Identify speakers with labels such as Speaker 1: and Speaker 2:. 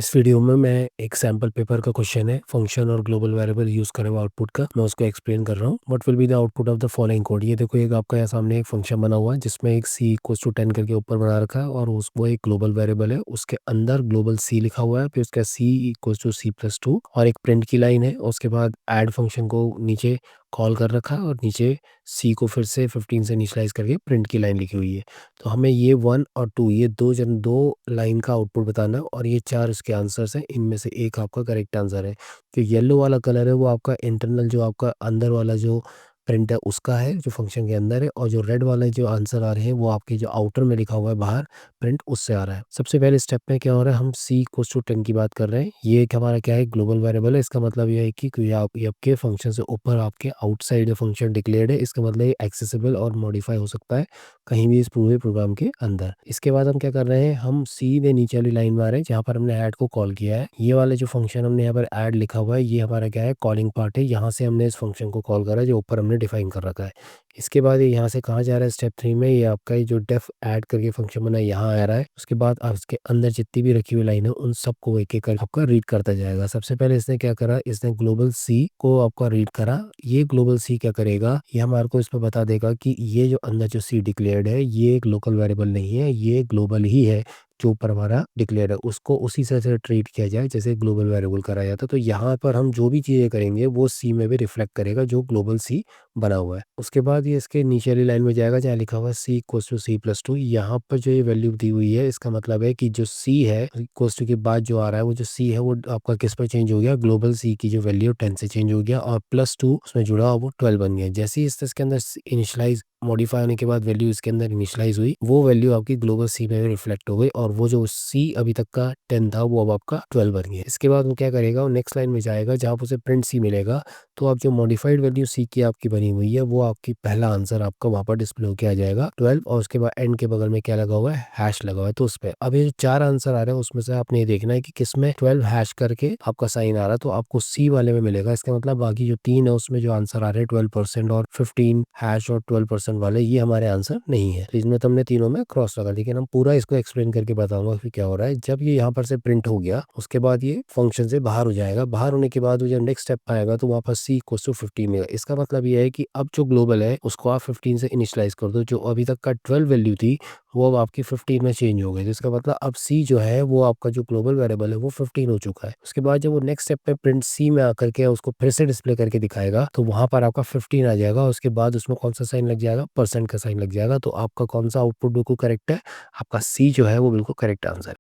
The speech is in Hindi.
Speaker 1: इस वीडियो में मैं एक सैम्पल पेपर का क्वेश्चन है फंक्शन और ग्लोबल वेरिएबल यूज करे हुए आउटपुट का मैं उसको एक्सप्लेन कर रहा हूँ। What will be the output of the following code. ये देखो एक आपका यहाँ सामने एक फंक्शन बना हुआ है जिसमें एक सी इक्वल्स टू 10 करके ऊपर बना रखा है और उस वो एक ग्लोबल वेरिएबल है, उसके अंदर ग्लोबल सी लिखा हुआ है, फिर उसका सी इक्वल्स टू C+2 और एक प्रिंट की लाइन है। उसके बाद ऐड फंक्शन को नीचे कॉल कर रखा है और नीचे सी को फिर से 15 से इनिशियलाइज करके प्रिंट की लाइन लिखी हुई है। तो हमें ये 1 और 2 ये दो लाइन का आउटपुट बताना है और ये 4 इसके आंसर्स हैं। इनमें से एक आपका करेक्ट आंसर है। जो येलो वाला कलर है वो आपका इंटरनल जो आपका अंदर वाला जो प्रिंट है उसका है, जो फंक्शन के अंदर है, और जो रेड वाले जो आंसर आ रहे हैं वो आपके जो आउटर में लिखा हुआ है बाहर प्रिंट उससे आ रहा है। सबसे पहले स्टेप में क्या हो रहा है, हम सी इक्वल्स टू 10 की बात कर रहे हैं। ये एक हमारा क्या है, ग्लोबल वेरिएबल है। इसका मतलब ये है कि कोई आप ये आपके फंक्शन से ऊपर आपके आउटसाइड फंक्शन डिक्लेयर्ड है। इसका मतलब ये एक्सेसिबल और मॉडिफाई हो सकता है कहीं भी इस पूरे प्रोग्राम के अंदर। इसके बाद हम क्या कर रहे हैं, हम सीधे नीचे वाली लाइन में आ रहे हैं जहाँ पर हमने ऐड को कॉल किया है। ये वाले जो फंक्शन हमने यहाँ पर ऐड लिखा हुआ है ये हमारा क्या है, कॉलिंग पार्ट है। यहाँ से हमने इस फंक्शन को कॉल करा है जो ऊपर हमने डिफाइन कर रखा है। इसके बाद ये यहाँ से कहाँ जा रहा है, स्टेप 3 में ये आपका ये जो डेफ ऐड करके फंक्शन बना है यहाँ आ रहा है। उसके बाद आप इसके अंदर जितनी भी रखी हुई लाइन है उन सबको एक एक कर आपका रीड करता जाएगा। सबसे पहले इसने क्या करा, इसने ग्लोबल सी को आपका रीड करा। ये ग्लोबल सी क्या करेगा, ये हमारे को इसमें बता देगा कि ये जो अंदर जो सी डिक्लेयर्ड है ये एक लोकल वेरिएबल नहीं है, ये ग्लोबल ही है। जो ऊपर हमारा डिक्लेयर है उसको उसी तरह से ट्रीट किया जाए जैसे ग्लोबल वेरिएबल करा जाता है। तो यहाँ पर हम जो भी चीज़ें करेंगे वो सी में भी रिफ्लेक्ट करेगा जो ग्लोबल सी बना हुआ है। उसके बाद ये इसके नीचे वाली लाइन में जाएगा जहाँ लिखा हुआ है सी इक्वल्स टू C+2। यहाँ पर जो ये वैल्यू दी हुई है इसका मतलब है कि जो सी है इक्वल्स टू के बाद जो आ रहा है वो जो सी है वो आपका किस पर चेंज हो गया, ग्लोबल सी की जो वैल्यू 10 से चेंज हो गया और +2 उसमें जुड़ा हुआ वो 12 बन गया। जैसे ही इसके अंदर इनिशियलाइज मॉडिफाई होने के बाद वैल्यू इसके अंदर इनिशियलाइज हुई, वो वैल्यू आपकी ग्लोबल सी में रिफ्लेक्ट हो गई और वो जो सी अभी तक का 10 था वो अब आपका 12 बन गया। इसके बाद वो क्या करेगा, वो नेक्स्ट लाइन में जाएगा जहाँ पर उसे प्रिंट सी मिलेगा। तो अब जो मॉडिफाइड वैल्यू सी की आपकी बनी हुई है वो आपकी पहला आंसर आपका वहाँ पर डिस्प्ले होकर आ जाएगा 12, और उसके बाद एंड के बगल में क्या लगा हुआ है, हैश लगा हुआ है। तो उस पे अब ये जो 4 आंसर आ रहे हैं उसमें से आपने ये देखना है कि किसमें 12 हैश करके आपका साइन आ रहा है, तो आपको सी वाले में मिलेगा। इसका मतलब बाकी जो 3 है उसमें जो आंसर आ रहे हैं 12% और 15 हैश और 12% वाले ये हमारे आंसर नहीं है। तो इसमें तो हमने तीनों में क्रॉस लगा, लेकिन हम पूरा इसको एक्सप्लेन करके बताऊंगा कि क्या हो रहा है। जब ये यहाँ पर से प्रिंट हो गया उसके बाद ये फंक्शन से बाहर हो जाएगा। बाहर होने के बाद जब नेक्स्ट स्टेप आएगा तो वहाँ पर सी इक्वल्स टू 15 मिलेगा। इसका मतलब ये है कि अब जो ग्लोबल है उसको आप 15 से इनिशियलाइज कर दो। जो अभी तक का 12 वैल्यू थी वो अब आपकी 15 में चेंज हो गई। जिसका मतलब अब सी जो है वो आपका जो ग्लोबल वेरिएबल है वो 15 हो चुका है। उसके बाद जब वो नेक्स्ट स्टेप पे प्रिंट सी में आकर के उसको फिर से डिस्प्ले करके दिखाएगा तो वहां पर आपका 15 आ जाएगा। उसके बाद उसमें कौन सा साइन लग जाएगा, परसेंट का साइन लग जाएगा। तो आपका कौन सा आउटपुट बिल्कुल करेक्ट है, आपका सी जो है वो बिल्कुल करेक्ट आंसर है।